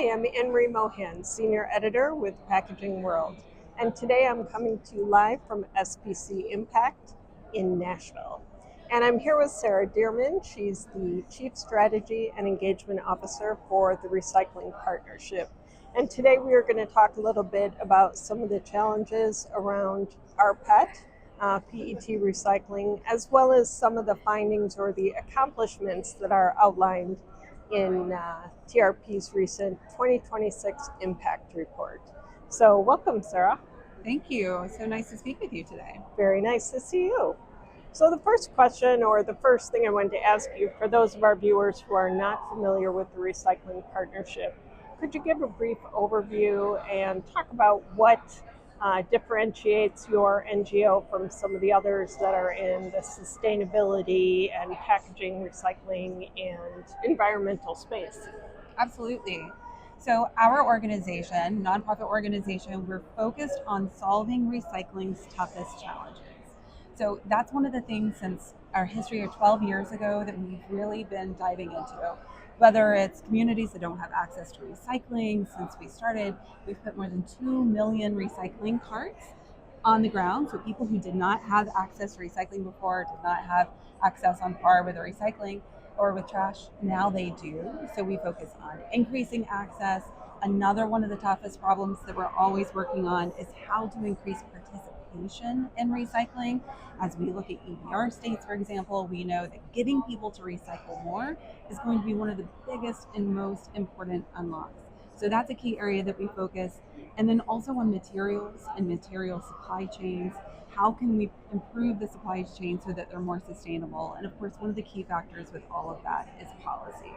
Hi, I'm Henry Mohan, Senior Editor with Packaging World, and today I'm coming to you live from SPC Impact in Nashville. And I'm here with Sarah Dearman. She's the Chief Strategy and Engagement Officer for the Recycling Partnership. And today we are going to talk a little bit about some of the challenges around rPET, PET recycling, as well as some of the findings or the accomplishments that are outlined in TRP's recent 2026 Impact Report. So welcome, Sarah. Thank you. So nice to speak with you today. Very nice to see you. So the first question, or the first thing I wanted to ask you, for those of our viewers who are not familiar with the Recycling Partnership, could you give a brief overview and talk about what differentiates your NGO from some of the others that are in the sustainability and packaging, recycling, and environmental space? Absolutely. So our organization, nonprofit organization, we're focused on solving recycling's toughest challenges. So that's one of the things since our history of 12 years ago that we've really been diving into. Whether it's communities that don't have access to recycling, since we started, we've put more than 2 million recycling carts on the ground. So people who did not have access to recycling before, did not have access on par with the recycling or with trash, now they do. So we focus on increasing access. Another one of the toughest problems that we're always working on is how to increase participation in recycling. As we look at EBR states, for example, we know that getting people to recycle more is going to be one of the biggest and most important unlocks. So that's a key area that we focus. And then also on materials and material supply chains. How can we improve the supply chain so that they're more sustainable? And of course, one of the key factors with all of that is policy.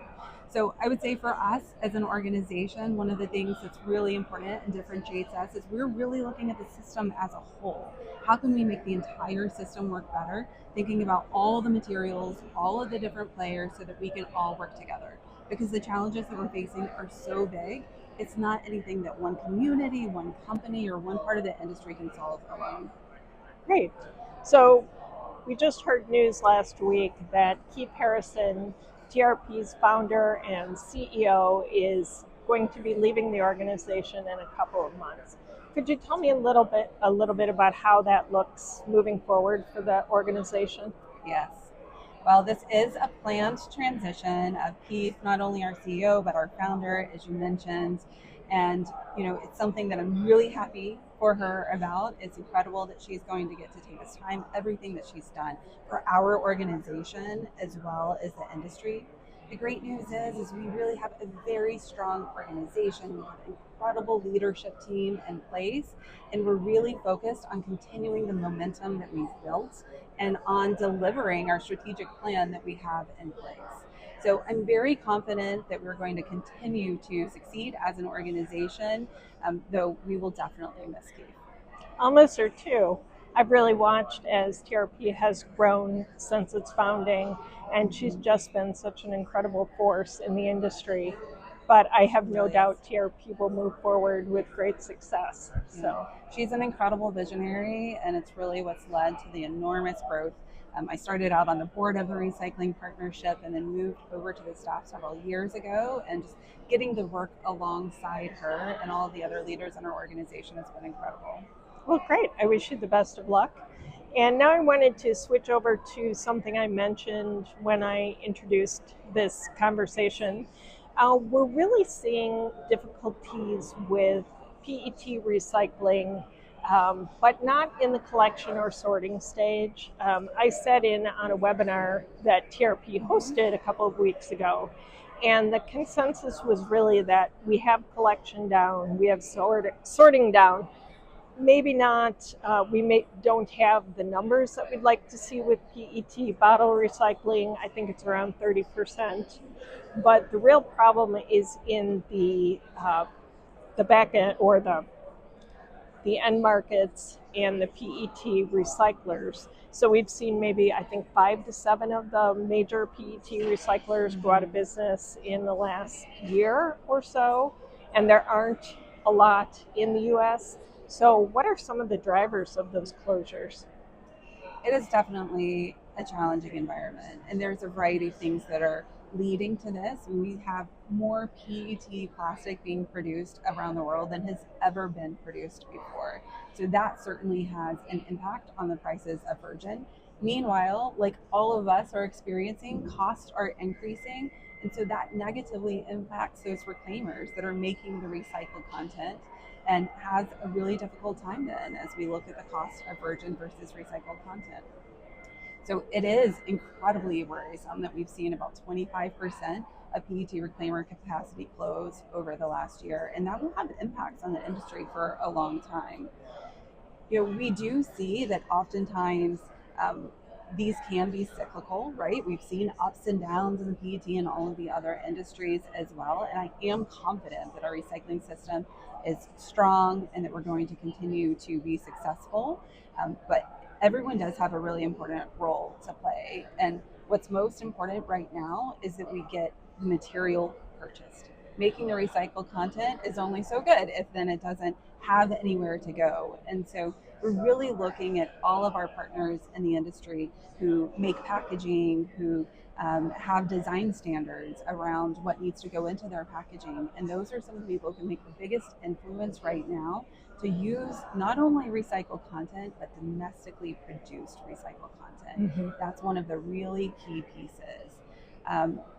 So I would say for us as an organization, one of the things that's really important and differentiates us is we're really looking at the system as a whole. How can we make the entire system work better? Thinking about all the materials, all of the different players so that we can all work together. Because the challenges that we're facing are so big, it's not anything that one community, one company, or one part of the industry can solve alone. Great. So we just heard news last week that Keith Harrison, TRP's founder and CEO, is going to be leaving the organization in a couple of months. Could you tell me a little bit about how that looks moving forward for the organization? Yes. Well, this is a planned transition of Keith, not only our CEO, but our founder, as you mentioned. And, it's something that I'm really happy for her about. It's incredible that she's going to get to take this time, everything that she's done for our organization as well as the industry. The great news is we really have a very strong organization. We have an incredible leadership team in place, and we're really focused on continuing the momentum that we've built and on delivering our strategic plan that we have in place. So I'm very confident that we're going to continue to succeed as an organization, though we will definitely miss Keith. I'll miss her too. I've really watched as TRP has grown since its founding, and she's just been such an incredible force in the industry. But I have no doubt TRP will move forward with great success. So she's an incredible visionary, and it's really what's led to the enormous growth. I started out on the board of the Recycling Partnership and then moved over to the staff several years ago, and just getting to work alongside her and all of the other leaders in our organization has been incredible. Well, great. I wish you the best of luck. And now I wanted to switch over to something I mentioned when I introduced this conversation. We're really seeing difficulties with PET recycling, but not in the collection or sorting stage. I sat in on a webinar that TRP hosted a couple of weeks ago, and the consensus was really that we have collection down, we have sorting down. Maybe not, don't have the numbers that we'd like to see with PET bottle recycling. I think it's around 30%. But the real problem is in the back end, or the end markets and the PET recyclers. So we've seen maybe, I think, 5 to 7 of the major PET recyclers go out of business in the last year or so, and there aren't a lot in the US. So what are some of the drivers of those closures? It is definitely a challenging environment. And there's a variety of things that are leading to this. We have more PET plastic being produced around the world than has ever been produced before. So that certainly has an impact on the prices of virgin. Meanwhile, like all of us are experiencing, costs are increasing. And so that negatively impacts those reclaimers that are making the recycled content and has a really difficult time then as we look at the cost of virgin versus recycled content. So it is incredibly worrisome that we've seen about 25% of PET reclaimer capacity close over the last year, and that will have impacts on the industry for a long time. We do see that oftentimes these can be cyclical, right? We've seen ups and downs in the PET and all of the other industries as well. And I am confident that our recycling system is strong and that we're going to continue to be successful. But everyone does have a really important role to play. And what's most important right now is that we get the material purchased. Making the recycled content is only so good if then it doesn't have anywhere to go. And so we're really looking at all of our partners in the industry who make packaging, who have design standards around what needs to go into their packaging. And those are some of the people who make the biggest influence right now to use not only recycled content, but domestically produced recycled content. Mm-hmm. That's one of the really key pieces.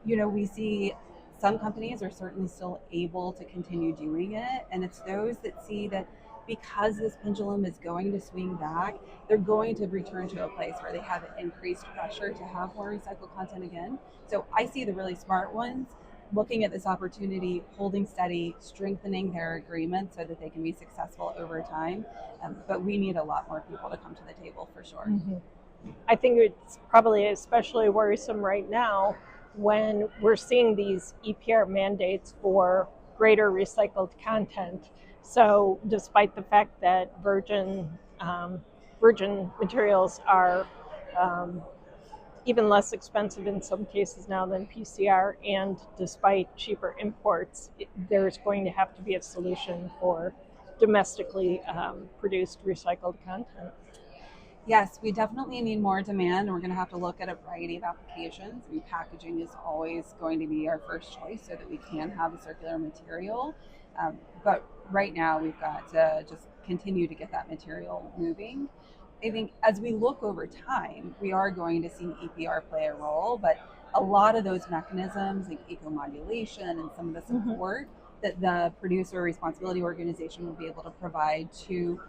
We see some companies are certainly still able to continue doing it, and it's those that see that because this pendulum is going to swing back, they're going to return to a place where they have increased pressure to have more recycled content again. So I see the really smart ones looking at this opportunity, holding steady, strengthening their agreement so that they can be successful over time. But we need a lot more people to come to the table for sure. Mm-hmm. I think it's probably especially worrisome right now when we're seeing these EPR mandates for greater recycled content. So despite the fact that virgin materials are even less expensive in some cases now than PCR, and despite cheaper imports, there's going to have to be a solution for domestically produced recycled content. Yes, we definitely need more demand. We're going to have to look at a variety of applications. Packaging is always going to be our first choice so that we can have a circular material. But right now, we've got to just continue to get that material moving. I think as we look over time, we are going to see EPR play a role, but a lot of those mechanisms like eco-modulation and some of the support that the producer responsibility organization will be able to provide to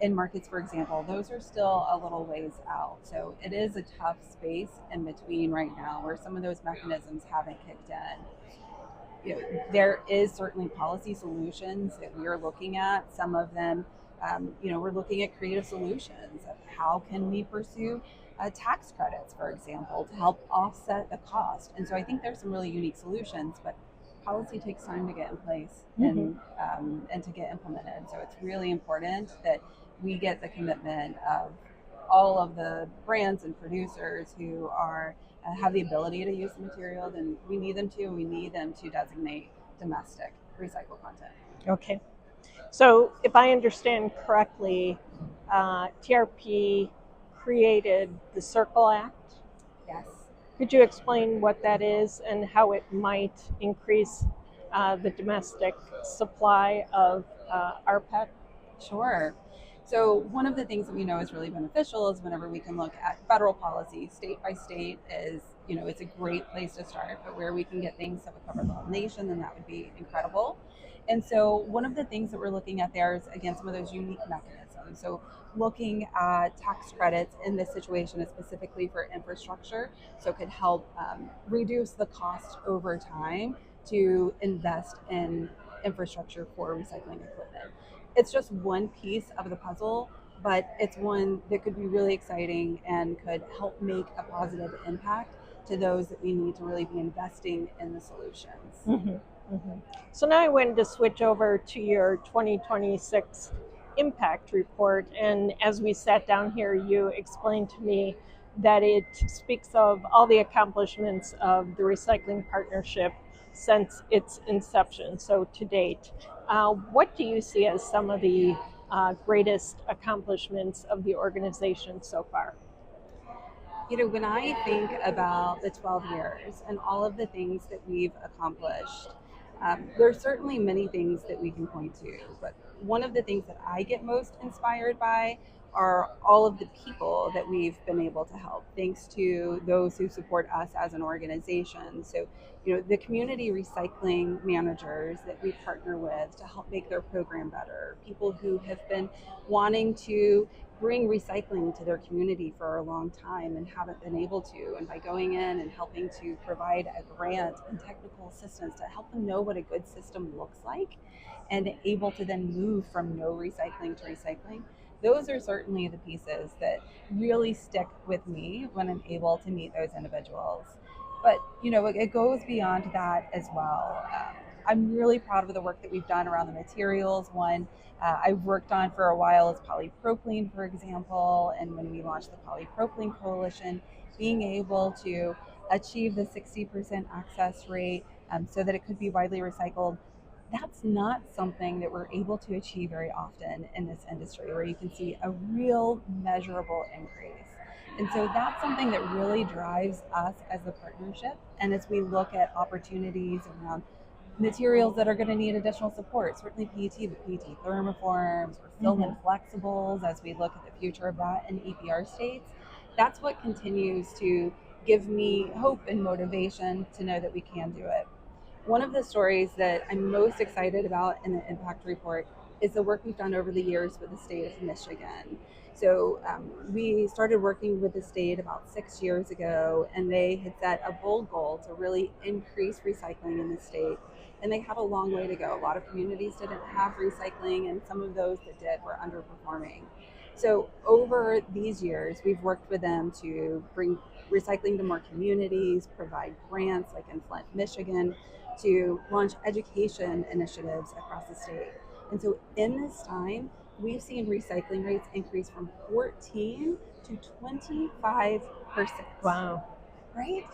in markets, for example, those are still a little ways out. So it is a tough space in between right now where some of those mechanisms haven't kicked in. There is certainly policy solutions that we are looking at. Some of them, we're looking at creative solutions of how can we pursue tax credits, for example, to help offset the cost. And so I think there's some really unique solutions, but policy takes time to get in place and to get implemented. So it's really important that we get the commitment of all of the brands and producers who are have the ability to use the material. Then we need them to, and we need them to designate domestic recycled content. Okay. So if I understand correctly, TRP created the Circle Act. Yes. Could you explain what that is and how it might increase the domestic supply of rPET? Sure. So one of the things that we know is really beneficial is whenever we can look at federal policy, state by state is, it's a great place to start, but where we can get things that would cover the whole nation, then that would be incredible. And so one of the things that we're looking at there is, again, some of those unique mechanisms. So looking at tax credits in this situation is specifically for infrastructure, so it could help reduce the cost over time to invest in infrastructure for recycling equipment. It's just one piece of the puzzle, but it's one that could be really exciting and could help make a positive impact to those that we need to really be investing in the solutions. Mm-hmm. Mm-hmm. So now I wanted to switch over to your 2026 impact report, and as we sat down here, you explained to me that it speaks of all the accomplishments of the recycling partnership since its inception, so to date. What do you see as some of the greatest accomplishments of the organization so far? When I think about the 12 years and all of the things that we've accomplished, there's certainly many things that we can point to, but one of the things that I get most inspired by are all of the people that we've been able to help, thanks to those who support us as an organization. So, the community recycling managers that we partner with to help make their program better, people who have been wanting to bring recycling to their community for a long time and haven't been able to. And by going in and helping to provide a grant and technical assistance to help them know what a good system looks like and able to then move from no recycling to recycling, those are certainly the pieces that really stick with me when I'm able to meet those individuals. But it goes beyond that as well. I'm really proud of the work that we've done around the materials. One I've worked on for a while is polypropylene, for example, and when we launched the Polypropylene Coalition, being able to achieve the 60% access rate so that it could be widely recycled, that's not something that we're able to achieve very often in this industry, where you can see a real measurable increase. And so that's something that really drives us as a partnership. And as we look at opportunities around materials that are going to need additional support, certainly PET, but PET thermoforms or filament flexibles, as we look at the future of that in EPR states, that's what continues to give me hope and motivation to know that we can do it. One of the stories that I'm most excited about in the impact report is the work we've done over the years with the state of Michigan. So we started working with the state about 6 years ago, and they had set a bold goal to really increase recycling in the state. And they have a long way to go. A lot of communities didn't have recycling, and some of those that did were underperforming. So over these years, we've worked with them to bring recycling to more communities, provide grants like in Flint, Michigan, to launch education initiatives across the state. And so in this time, we've seen recycling rates increase from 14 to 25%. Wow. Right?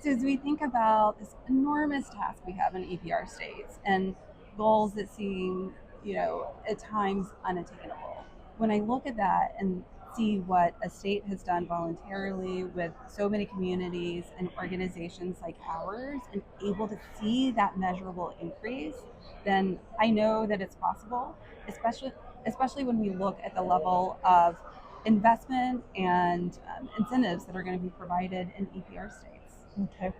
So as we think about this enormous task we have in EPR states and goals that seem, at times unattainable, when I look at that and see what a state has done voluntarily with so many communities and organizations like ours and able to see that measurable increase, then I know that it's possible, especially when we look at the level of investment and incentives that are going to be provided in EPR states. Okay.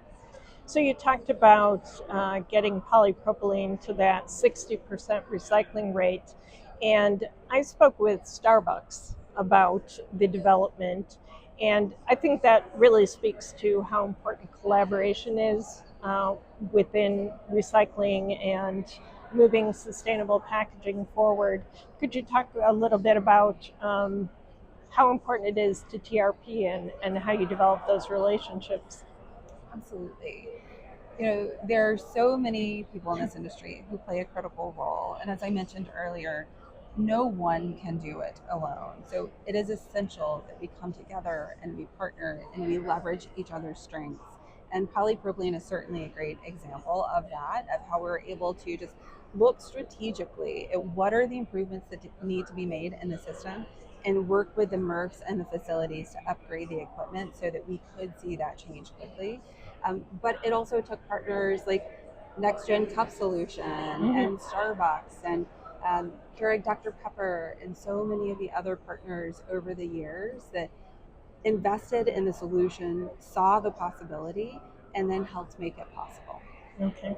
So you talked about getting polypropylene to that 60% recycling rate. And I spoke with Starbucks about the development. And I think that really speaks to how important collaboration is within recycling and moving sustainable packaging forward. Could you talk a little bit about how important it is to TRP and how you develop those relationships? Absolutely. There are so many people in this industry who play a critical role. And as I mentioned earlier, no one can do it alone. So it is essential that we come together and we partner and we leverage each other's strengths. And polypropylene is certainly a great example of that, of how we're able to just look strategically at what are the improvements that need to be made in the system and work with the MRFs and the facilities to upgrade the equipment so that we could see that change quickly. But it also took partners like Next Gen Cup Solution and Starbucks and Keurig Dr. Pepper and so many of the other partners over the years that invested in the solution, saw the possibility, and then helped make it possible. Okay.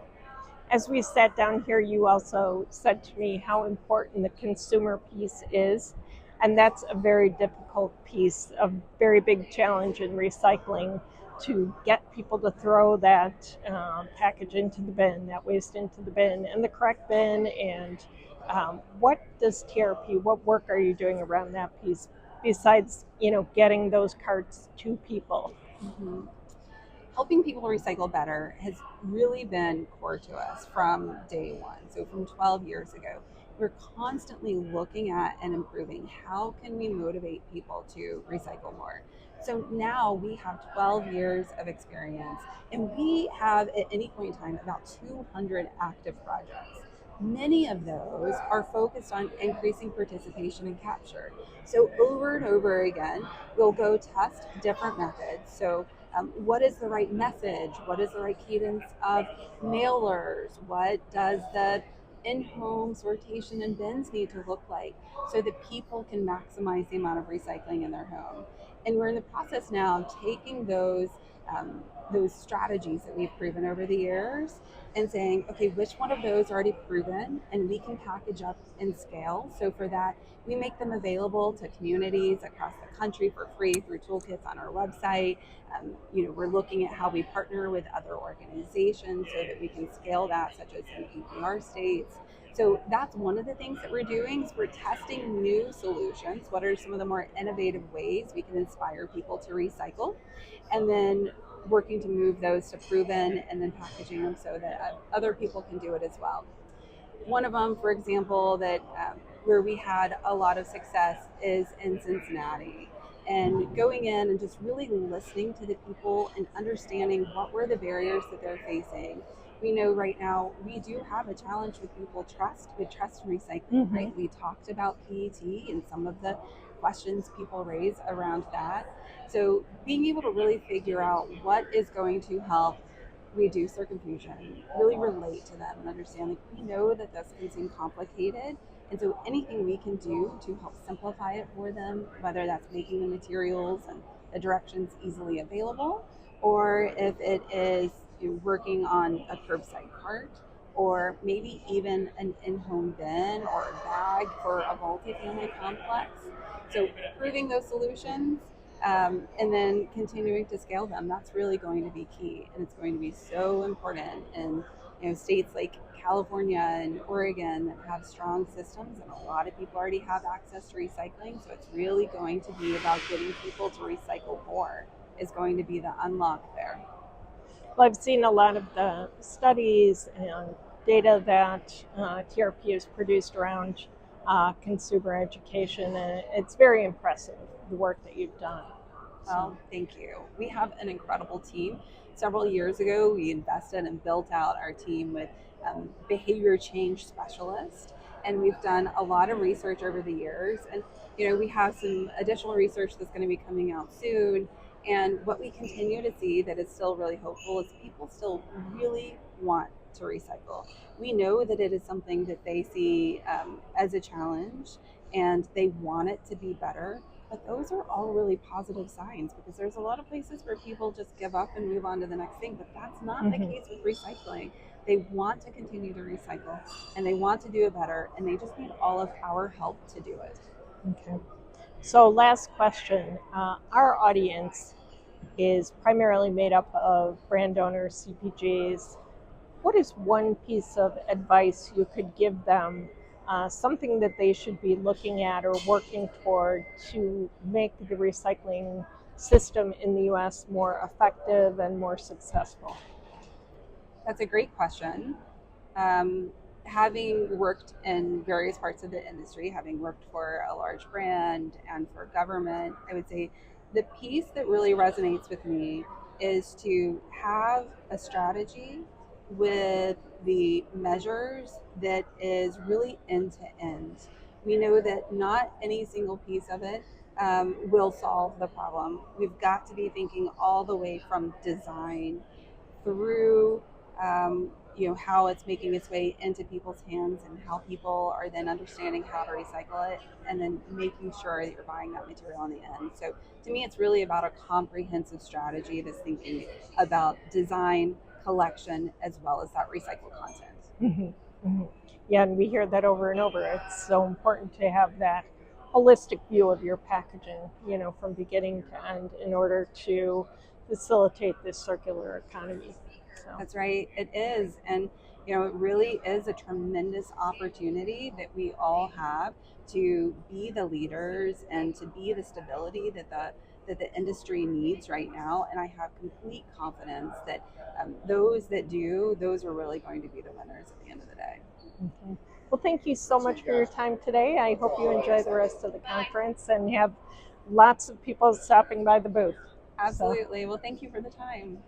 As we sat down here, you also said to me how important the consumer piece is. And that's a very difficult piece, a very big challenge in recycling, to get people to throw that package into the bin, that waste into the bin, and the correct bin. And what does TRP, what work are you doing around that piece besides, getting those carts to people? Helping people recycle better has really been core to us from day one. So from 12 years ago, we're constantly looking at and improving how can we motivate people to recycle more. So now we have 12 years of experience, and we have at any point in time about 200 active projects. Many of those are focused on increasing participation and capture. So over and over again, we'll go test different methods. So what is the right message? What is the right cadence of mailers? What does the in-home sortation and bins need to look like so that people can maximize the amount of recycling in their home? And we're in the process now of taking those strategies that we've proven over the years and saying, okay, which one of those are already proven and we can package up and scale. So for that, we make them available to communities across the country for free through toolkits on our website. We're looking at how we partner with other organizations so that we can scale that, such as in EPR states. So that's one of the things that we're doing is we're testing new solutions. What are some of the more innovative ways we can inspire people to recycle? And then working to move those to proven and then packaging them so that other people can do it as well. One of them, for example, that where we had a lot of success is in Cincinnati. And going in and just really listening to the people and understanding what were the barriers that they're facing. We know right now we do have a challenge with trust and recycling, right? We talked about PET and some of the questions people raise around that. So being able to really figure out what is going to help reduce their confusion, really relate to them and understand, like, we know that this can seem complicated. And so anything we can do to help simplify it for them, whether that's making the materials and the directions easily available, or if it is working on a curbside cart, or maybe even an in-home bin or a bag for a multifamily complex. So proving those solutions and then continuing to scale them, that's really going to be key, and it's going to be so important in states like California and Oregon that have strong systems, and a lot of people already have access to recycling. So it's really going to be about getting people to recycle more is going to be the unlock there. Well, I've seen a lot of the studies and data that TRP has produced around consumer education, and it's very impressive, the work that you've done. Well, thank you. We have an incredible team. Several years ago, we invested and built out our team with behavior change specialists, and we've done a lot of research over the years. And we have some additional research that's going to be coming out soon. And what we continue to see that is still really hopeful is people still really want to recycle. We know that it is something that they see as a challenge, and they want it to be better. But those are all really positive signs, because there's a lot of places where people just give up and move on to the next thing. But that's not the case with recycling. They want to continue to recycle, and they want to do it better, and they just need all of our help to do it. Okay. So last question. Our audience is primarily made up of brand owners, CPGs. What is one piece of advice you could give them, something that they should be looking at or working toward to make the recycling system in the U.S. more effective and more successful? That's a great question. Having worked in various parts of the industry, having worked for a large brand and for government, I would say the piece that really resonates with me is to have a strategy with the measures that is really end to end. We know that not any single piece of it will solve the problem. We've got to be thinking all the way from design through how it's making its way into people's hands and how people are then understanding how to recycle it, and then making sure that you're buying that material in the end. So to me, it's really about a comprehensive strategy that's thinking about design, collection, as well as that recycled content. Yeah, and we hear that over and over. It's so important to have that holistic view of your packaging, from beginning to end, in order to facilitate this circular economy. So. That's right. It is. And, it really is a tremendous opportunity that we all have to be the leaders and to be the stability that the industry needs right now. And I have complete confidence that those that do, those are really going to be the winners at the end of the day. Okay. Well, thank you so much for your time today. I hope you enjoy the rest of the conference and have lots of people stopping by the booth. Absolutely. So. Well, thank you for the time.